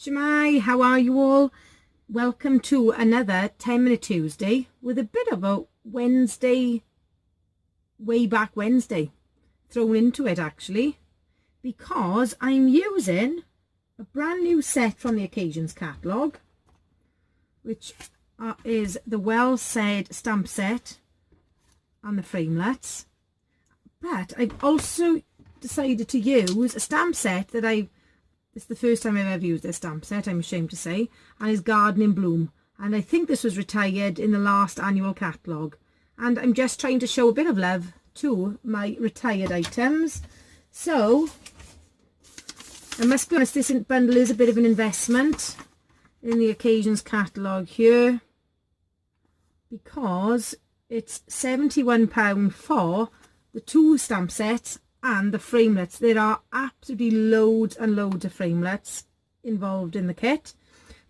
Shemai, how are you all? Welcome to another 10-minute Tuesday with a bit of a Wednesday, way back Wednesday thrown into it actually, because I'm using a brand new set from the Occasions catalogue, which is the Well Said stamp set and the Framelits. But I've also decided to use a stamp set that it's the first time I've ever used this stamp set, I'm ashamed to say, and it's Garden in Bloom. And I think this was retired in the last annual catalogue. And I'm just trying to show a bit of love to my retired items. So, I must be honest, this bundle is a bit of an investment in the Occasions catalogue here, because it's £71 for the two stamp sets and the framelits. There are absolutely loads and loads of framelits involved in the kit,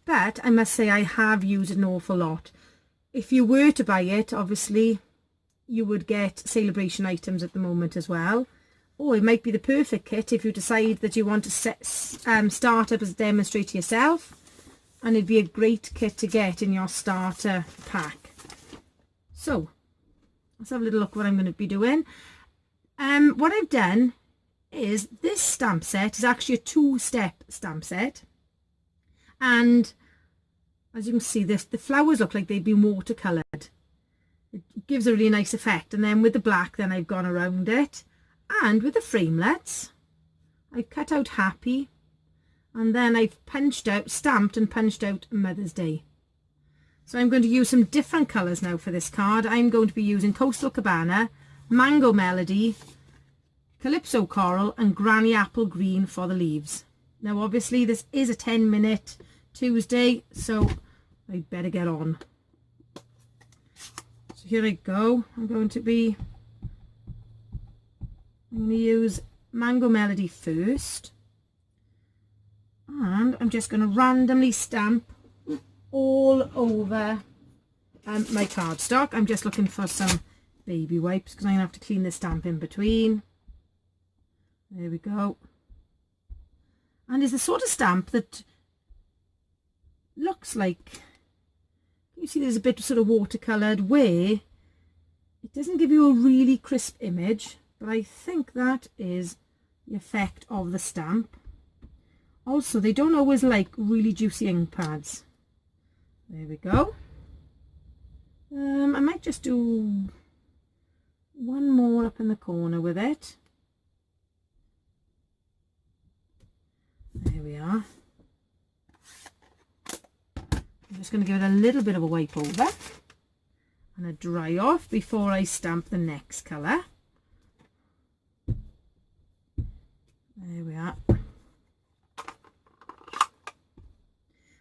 but I must say I have used an awful lot. If you were to buy it, obviously you would get celebration items at the moment as well, or it might be the perfect kit if you decide that you want to start up as a demonstrator yourself, and it'd be a great kit to get in your starter pack. So let's have a little look what I'm going to be doing. What I've done is this stamp set is actually a two-step stamp set, and as you can see, the flowers look like they've been watercoloured. It gives a really nice effect. And then with the black, then I've gone around it, and with the framelits I've cut out happy, and then I've stamped and punched out Mother's Day. So I'm going to use some different colours now for this card. I'm going to be using Coastal Cabana, Mango Melody, Calypso Coral and Granny Apple Green for the leaves. Now obviously this is a 10-minute Tuesday, so I'd better get on. So here I go. I'm going to use Mango Melody first, and I'm just going to randomly stamp all over my cardstock. I'm just looking for some baby wipes because I'm going to have to clean the stamp in between. There we go. And it's the sort of stamp that looks like, you see there's a bit sort of watercoloured where it doesn't give you a really crisp image, but I think that is the effect of the stamp. Also, they don't always like really juicy ink pads. There we go. I might just do one more up in the corner with it. There we are. I'm just going to give it a little bit of a wipe over and a dry off before I stamp the next colour. There we are.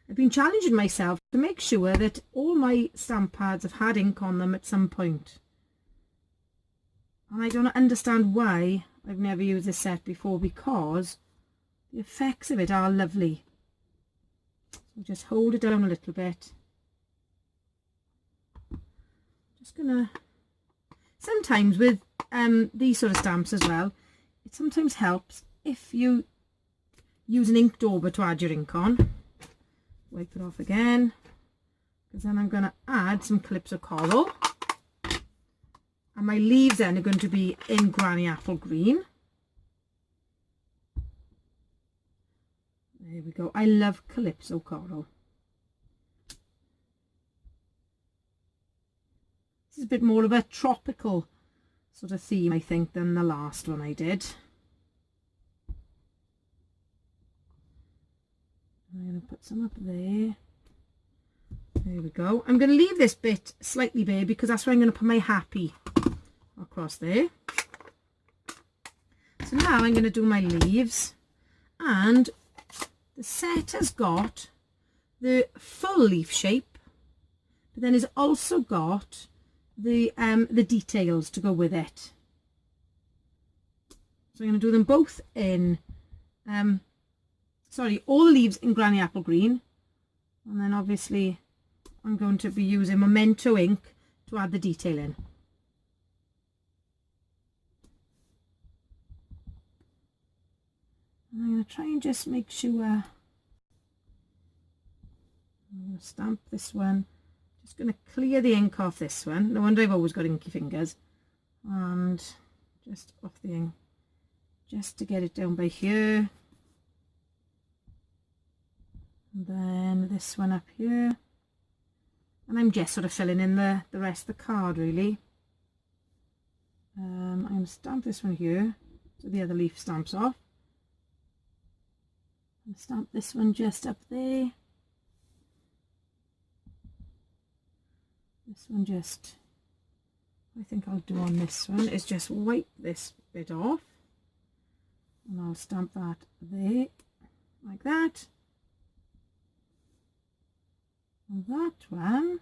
I've been challenging myself to make sure that all my stamp pads have had ink on them at some point. And I don't understand why I've never used this set before, because the effects of it are lovely. So just hold it down a little bit. Just gonna, sometimes with these sort of stamps as well, it sometimes helps if you use an ink dauber to add your ink on. Wipe it off again, because then I'm going to add some Calypso Coral, and my leaves then are going to be in Granny Apple Green. There we go. I love Calypso Coral. This is a bit more of a tropical sort of theme, I think, than the last one I did. I'm going to put some up there. There we go. I'm going to leave this bit slightly bare because that's where I'm going to put my happy across there. So now I'm going to do my leaves, and the set has got the full leaf shape, but then it's also got the details to go with it. So I'm going to do them both in all the leaves in Granny Apple Green, and then obviously I'm going to be using Memento ink to add the detail in. I'm going to try and just make sure to stamp this one. Just going to clear the ink off this one. No wonder I've always got inky fingers. And just off the ink, just to get it down by here. And then this one up here. And I'm just sort of filling in the rest of the card really. I'm going to stamp this one here so the other leaf stamps off. And stamp this one just up there. This one just, I think I'll do on this one is just wipe this bit off. And I'll stamp that there, like that. And that one,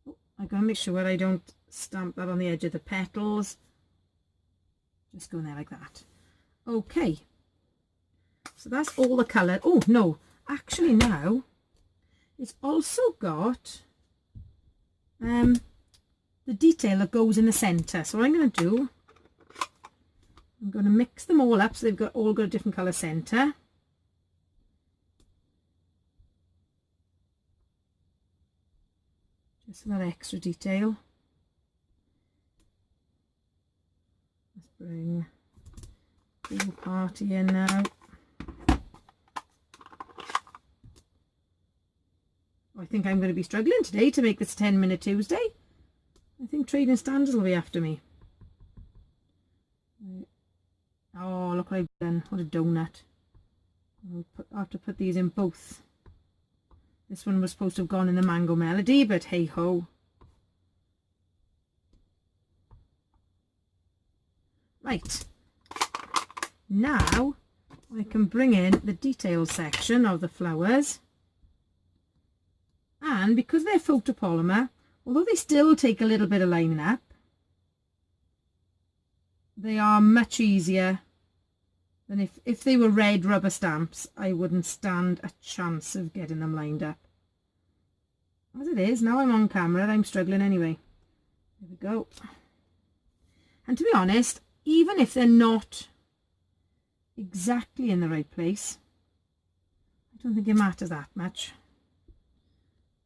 oh, I gotta make sure I don't stamp that on the edge of the petals. Just go in there like that. Okay, so that's all the colour. Oh no, actually now it's also got the detail that goes in the centre. So what I'm going to do, I'm going to mix them all up so they've all got a different colour centre. Just for that extra detail. Let's bring the party in now. I think I'm going to be struggling today to make this 10-minute Tuesday. I think trading standards will be after me. Oh, look what I've done. What a donut. I'll have to put these in both. This one was supposed to have gone in the Mango Melody, but hey ho. Right. Now I can bring in the detail section of the flowers. And because they're photopolymer, although they still take a little bit of lining up, they are much easier than if they were red rubber stamps. I wouldn't stand a chance of getting them lined up. As it is, now I'm on camera, I'm struggling anyway. There we go. And to be honest, even if they're not exactly in the right place, I don't think it matters that much.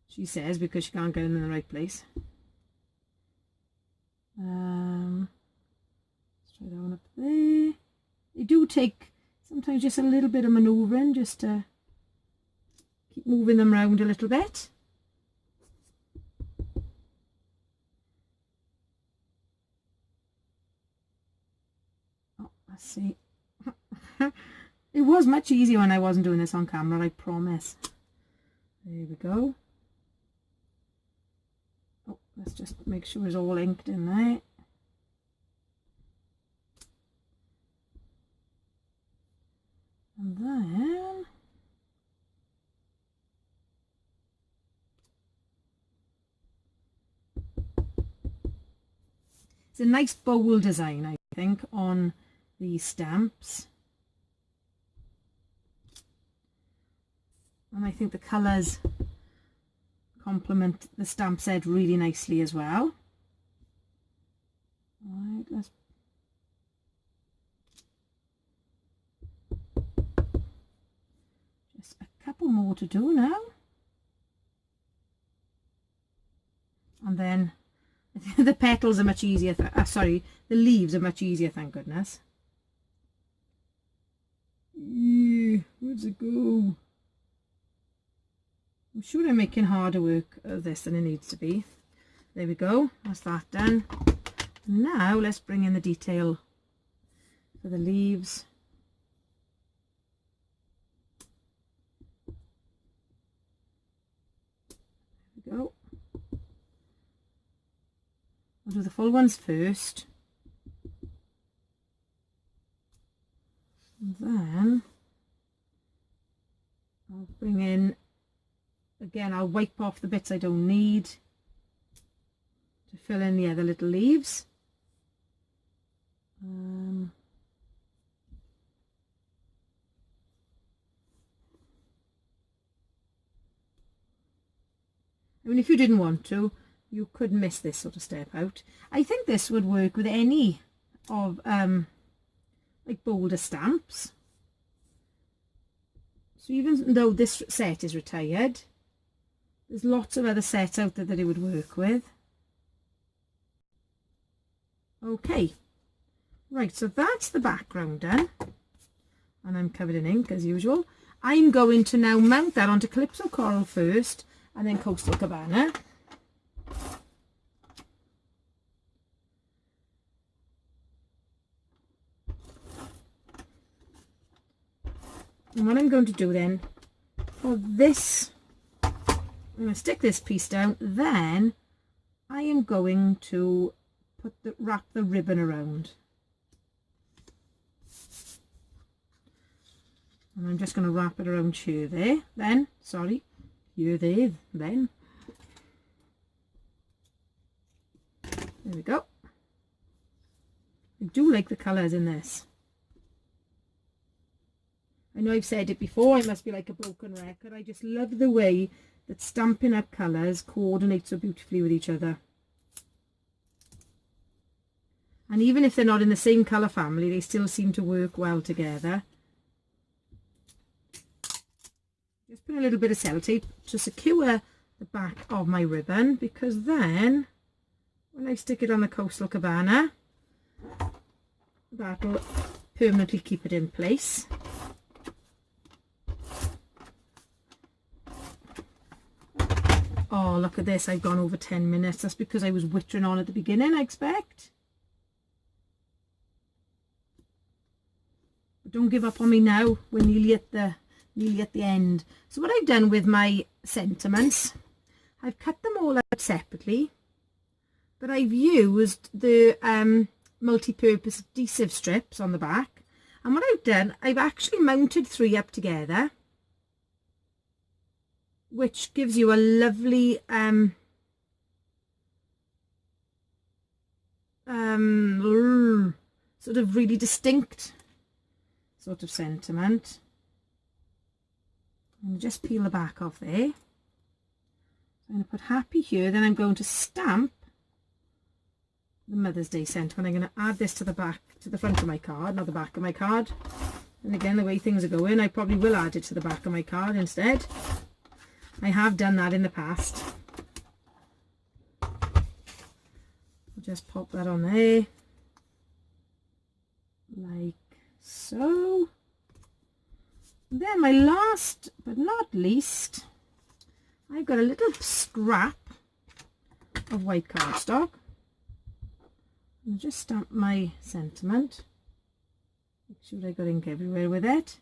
She says, because she can't get them in the right place. Let's try that one up there. They do take sometimes just a little bit of manoeuvring just to keep moving them around a little bit. Oh, let's see. It was much easier when I wasn't doing this on camera, I promise. There we go. Oh, let's just make sure it's all inked in there. And then it's a nice bowl design, I think, on these stamps. And I think the colours complement the stamp set really nicely as well. Right, let's just a couple more to do now. And then the petals are much easier, sorry, the leaves are much easier, thank goodness. Where'd it go? I'm sure I'm making harder work of this than it needs to be. There we go, that's that done. Now let's bring in the detail for the leaves. There we go. I'll do the full ones first. And then I'll bring in, again, I'll wipe off the bits I don't need to fill in the other little leaves. I mean, if you didn't want to, you could miss this sort of step out. I think this would work with any of like bolder stamps. So even though this set is retired, There's lots of other sets out there that it would work with. Okay, right, so that's the background done. And I'm covered in ink as usual. I'm going to now mount that onto Calypso Coral first, and then Coastal Cabana. And what I'm going to do then, for this, I'm going to stick this piece down, then I am going to wrap the ribbon around. And I'm just going to wrap it around here, there, then, sorry, here, there, then. There we go. I do like the colours in this. I know I've said it before, I must be like a broken record. I just love the way that Stampin' Up colours coordinate so beautifully with each other. And even if they're not in the same colour family, they still seem to work well together. Just put a little bit of sellotape to secure the back of my ribbon, because then when I stick it on the Coastal Cabana, that'll permanently keep it in place. Oh, look at this, I've gone over 10 minutes. That's because I was wittering on at the beginning, I expect. But don't give up on me now. We're nearly at the end. So what I've done with my sentiments, I've cut them all out separately, but I've used the multi-purpose adhesive strips on the back. And what I've done, I've actually mounted 3 up together, which gives you a lovely sort of really distinct sort of sentiment. And just peel the back off there. So I'm going to put happy here, then I'm going to stamp the Mother's Day sentiment. I'm going to add this to the back, to the front of my card, not the back of my card. And again, the way things are going, I probably will add it to the back of my card instead. I have done that in the past. I'll just pop that on there, like so. Then my last but not least, I've got a little scrap of white cardstock. I'll just stamp my sentiment. Make sure I got ink everywhere with it.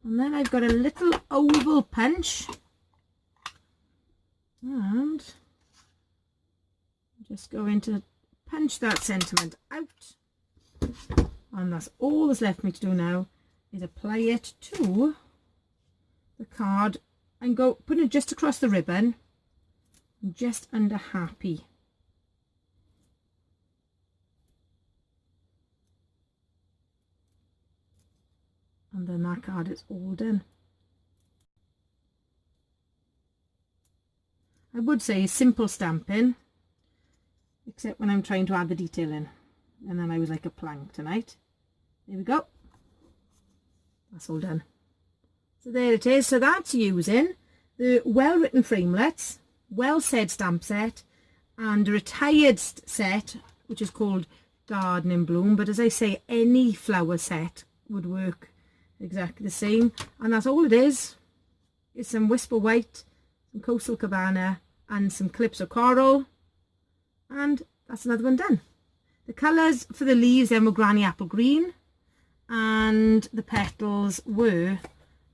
And then I've got a little oval punch, and I'm just going to punch that sentiment out, and that's all that's left me to do now, is apply it to the card and go put it just across the ribbon, just under happy. And then that card is all done. I would say simple stamping, except when I'm trying to add the detail in. And then I was like a plank tonight. There we go. That's all done. So there it is. So that's using the well-written Framelits, well-said stamp set, and a retired set, which is called Garden in Bloom. But as I say, any flower set would work exactly the same. And that's all it is. It's some Whisper White, some Coastal Cabana, and some Calypso Coral. And that's another one done. The colours for the leaves then were Granny Apple Green, and the petals were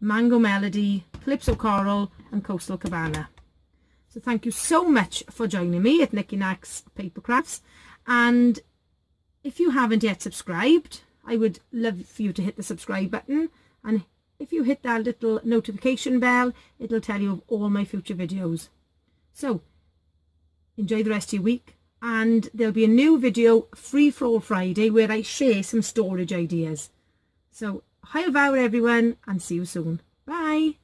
Mango Melody, Calypso Coral, and Coastal Cabana. So thank you so much for joining me at Nikki Nack's Paper Crafts. And if you haven't yet subscribed, I would love for you to hit the subscribe button, and if you hit that little notification bell, it'll tell you of all my future videos. So enjoy the rest of your week, and there'll be a new video free for all Friday where I share some storage ideas. So hwyl fawr everyone, and see you soon. Bye.